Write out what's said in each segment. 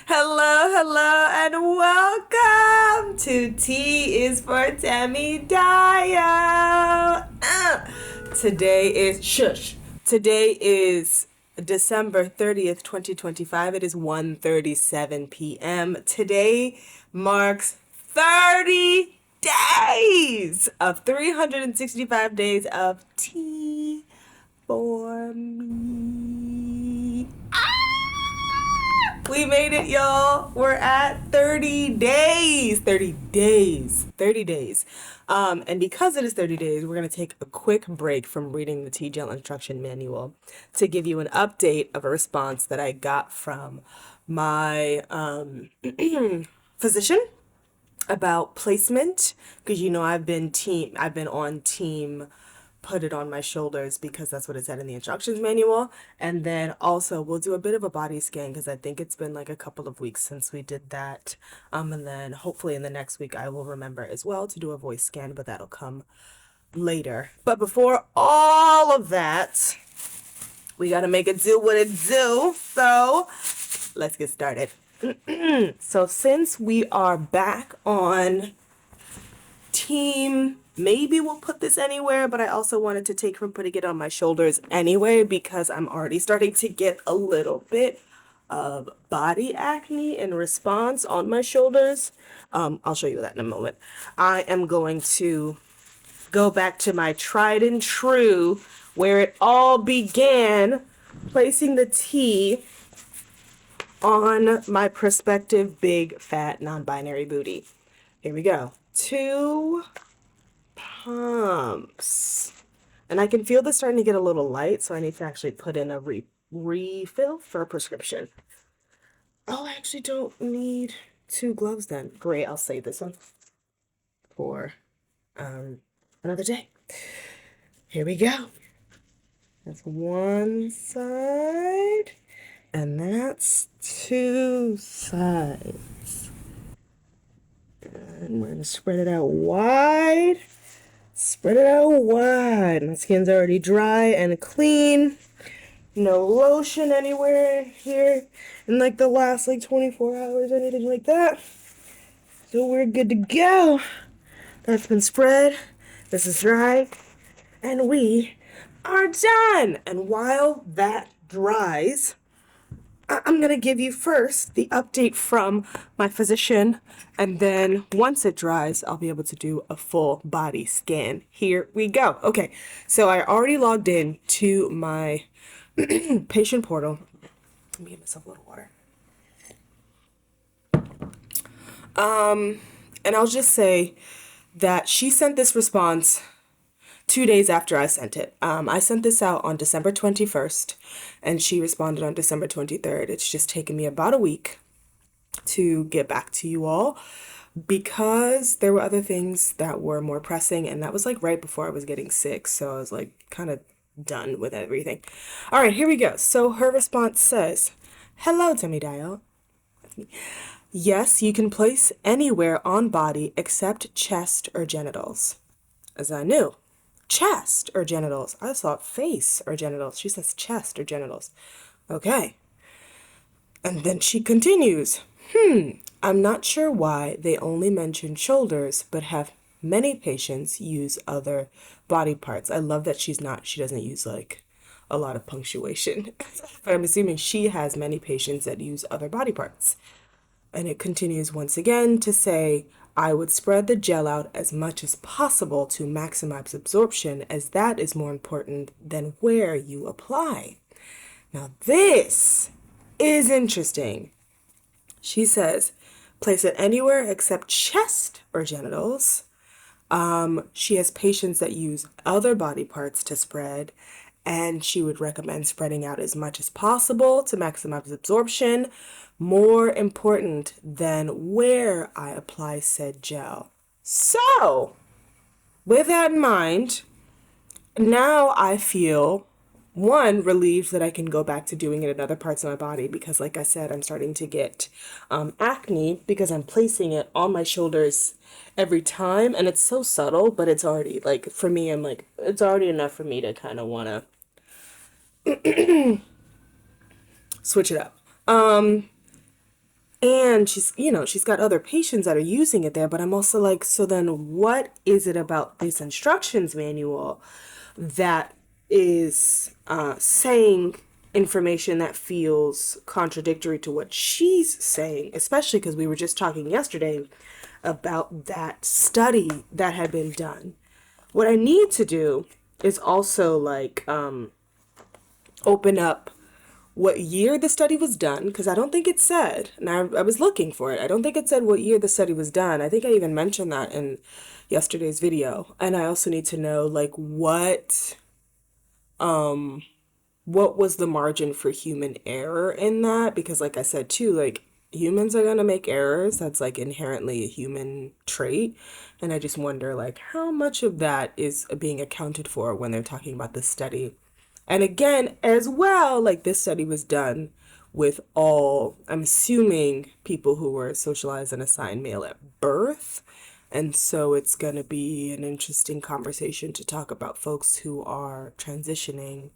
Hello, hello, and welcome to T is for Temidayo. Today is shush. Today is December 30th, 2025. It is 1:37 p.m. Today marks 30 days of 365 days of tea for me. We made it, y'all. We're at 30 days. 30 days. 30 days. And because it is 30 days, we're going to take a quick break from reading the T-Gel instruction manual to give you an update of a response that I got from my physician about placement, because I've been on team put it on my shoulders because that's what it said in the instructions manual. And then also we'll do a bit of a body scan because I think it's been like a couple of weeks since we did that. And then hopefully in the next week I will remember as well to do a voice scan, but that'll come later. But before all of that, we gotta make it do what it do. So let's get started. So since we are back on team, maybe we'll put this anywhere, but I also wanted to take from putting it on my shoulders anyway because I'm already starting to get a little bit of body acne in response on my shoulders. I'll show you that in a moment. I am going to go back to my tried and true where it all began, placing the T on my prospective big fat non-binary booty. Here we go. 2 pumps. And I can feel this starting to get a little light, so I need to actually put in a refill for a prescription. Oh, I actually don't need 2 gloves then. Great, I'll save this one for another day. Here we go. That's one side, and that's 2 sides. And we're gonna spread it out wide. Spread it out wide. My skin's already dry and clean. No lotion anywhere here in like the last 24 hours or anything like that. So we're good to go. That's been spread. This is dry. And we are done. And while that dries, I'm going to give you first the update from my physician, and then once it dries, I'll be able to do a full body scan. Here we go. Okay, so I already logged in to my patient portal. Let me give myself a little water. And I'll just say that she sent this response 2 days after I sent it. I sent this out on December 21st, and she responded on December 23rd. It's just taken me about a week to get back to you all because there were other things that were more pressing, and that was like right before I was getting sick, so I was like kind of done with everything. All right, here we go. So her response says, "Hello, Temidayo. Yes, you can place anywhere on body except chest or genitals." As I knew. Chest or genitals. I thought face or genitals. She says chest or genitals. Okay. And then she continues. I'm not sure why they only mention shoulders, but have many patients use other body parts. I love that she doesn't use like a lot of punctuation. But I'm assuming she has many patients that use other body parts. And it continues once again to say, I would spread the gel out as much as possible to maximize absorption, as that is more important than where you apply. Now, this is interesting. She says, place it anywhere except chest or genitals. She has patients that use other body parts to spread, and she would recommend spreading out as much as possible to maximize absorption, more important than where I apply said gel. So, with that in mind, now I feel, one, relieved that I can go back to doing it in other parts of my body because, like I said, I'm starting to get acne because I'm placing it on my shoulders every time, and it's so subtle, but it's already, like, for me, I'm like, it's already enough for me to kind of want to switch it up. And she's got other patients that are using it there, but I'm also like, so then what is it about this instructions manual that is saying information that feels contradictory to what she's saying, especially because we were just talking yesterday about that study that had been done. What I need to do is also like open up what year the study was done, because I don't think it said, and I was looking for it. I don't think it said what year the study was done. I think I even mentioned that in yesterday's video. And I also need to know like what was the margin for human error in that, because like I said too, like humans are going to make errors. That's like inherently a human trait. And I just wonder like how much of that is being accounted for when they're talking about this study. And again, as well, like this study was done with all, I'm assuming, people who were socialized and assigned male at birth. And so it's going to be an interesting conversation to talk about folks who are transitioning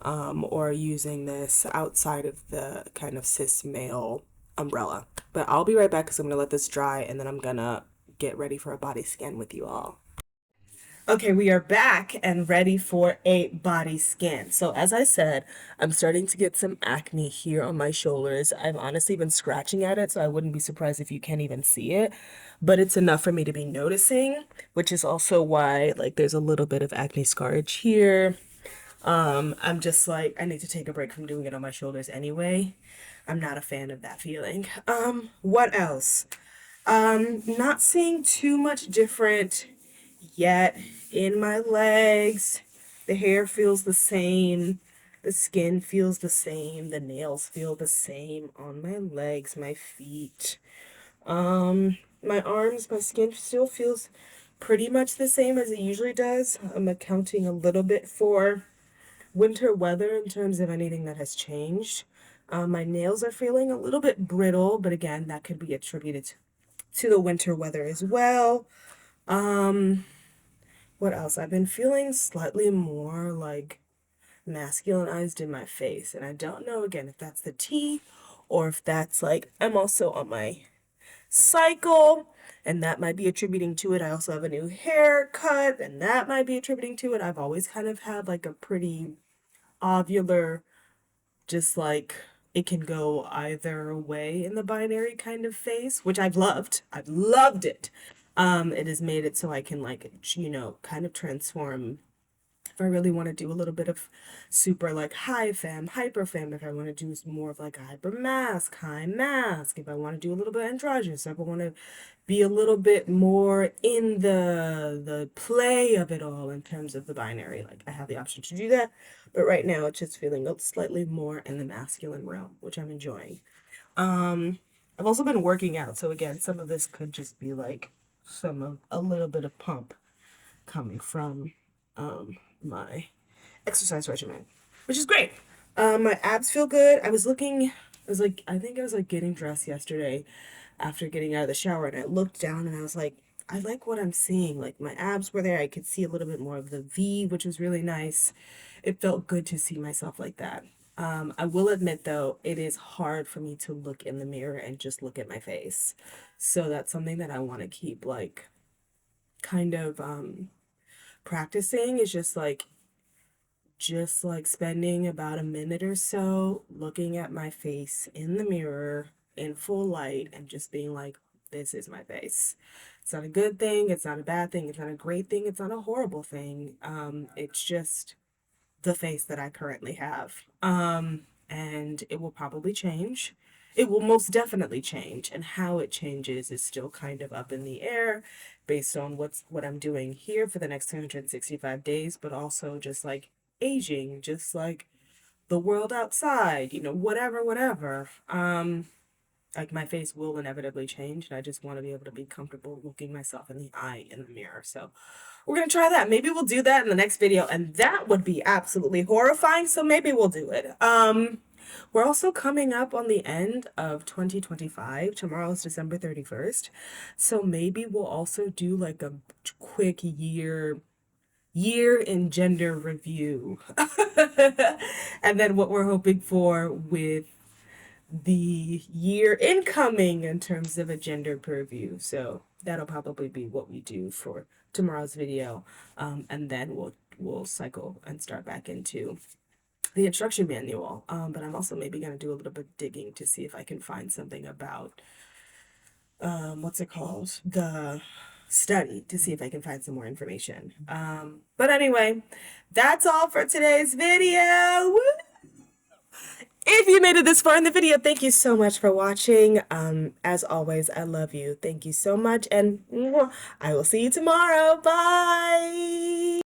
or using this outside of the kind of cis male umbrella. But I'll be right back because I'm going to let this dry and then I'm going to get ready for a body scan with you all. Okay, we are back and ready for a body scan. So as I said, I'm starting to get some acne here on my shoulders. I've honestly been scratching at it, so I wouldn't be surprised if you can't even see it. But it's enough for me to be noticing, which is also why like there's a little bit of acne scarage here. I'm just like, I need to take a break from doing it on my shoulders anyway. I'm not a fan of that feeling. What else? Not seeing too much different yet in my legs. The hair feels the same. The skin feels the same. The nails feel the same on my legs, my feet. My arms, my skin still feels pretty much the same as it usually does. I'm accounting a little bit for winter weather in terms of anything that has changed. My nails are feeling a little bit brittle, but again, that could be attributed to the winter weather as well. Um, what else? I've been feeling slightly more like masculinized in my face, and I don't know again if that's the tea or if that's like I'm also on my cycle and that might be attributing to it. I also have a new haircut and that might be attributing to it. I've always kind of had like a pretty ovular, just like it can go either way in the binary kind of face, which I've loved. I've loved it. It has made it so I can like, kind of transform if I really want to do a little bit of super like high femme, hyper femme, if I want to do more of like a hyper mask, high mask, if I want to do a little bit androgynous, if I want to be a little bit more in the play of it all in terms of the binary, like I have the option to do that. But right now it's just feeling slightly more in the masculine realm, which I'm enjoying. Um, I've also been working out, so again, some of this could just be like a little bit of pump coming from my exercise regimen, which is great. My abs feel good. I think I was like getting dressed yesterday after getting out of the shower, and I looked down and I was like, I like what I'm seeing. Like my abs were there. I could see a little bit more of the V, which was really nice. It felt good to see myself like that. I will admit though, it is hard for me to look in the mirror and just look at my face. So that's something that I want to keep like kind of practicing is just like spending about a minute or so looking at my face in the mirror in full light and just being like, this is my face. It's not a good thing, it's not a bad thing, it's not a great thing, it's not a horrible thing. It's just the face that I currently have. And it will probably change. It will most definitely change, and how it changes is still kind of up in the air based on what I'm doing here for the next 365 days, but also just like aging, just like the world outside, whatever. Like my face will inevitably change, and I just want to be able to be comfortable looking myself in the eye in the mirror. So we're gonna try that. Maybe we'll do that in the next video, and that would be absolutely horrifying. So maybe we'll do it. We're also coming up on the end of 2025. Tomorrow is December 31st. So maybe we'll also do like a quick year in gender review. And then what we're hoping for with the year incoming in terms of a gender purview. So that'll probably be what we do for tomorrow's video. And then we'll cycle and start back into the instruction manual. But I'm also maybe going to do a little bit of digging to see if I can find something about what's it called? The study, to see if I can find some more information. But anyway, that's all for today's video. Woo! If you made it this far in the video, thank you so much for watching. As always, I love you. Thank you so much, and I will see you tomorrow. Bye!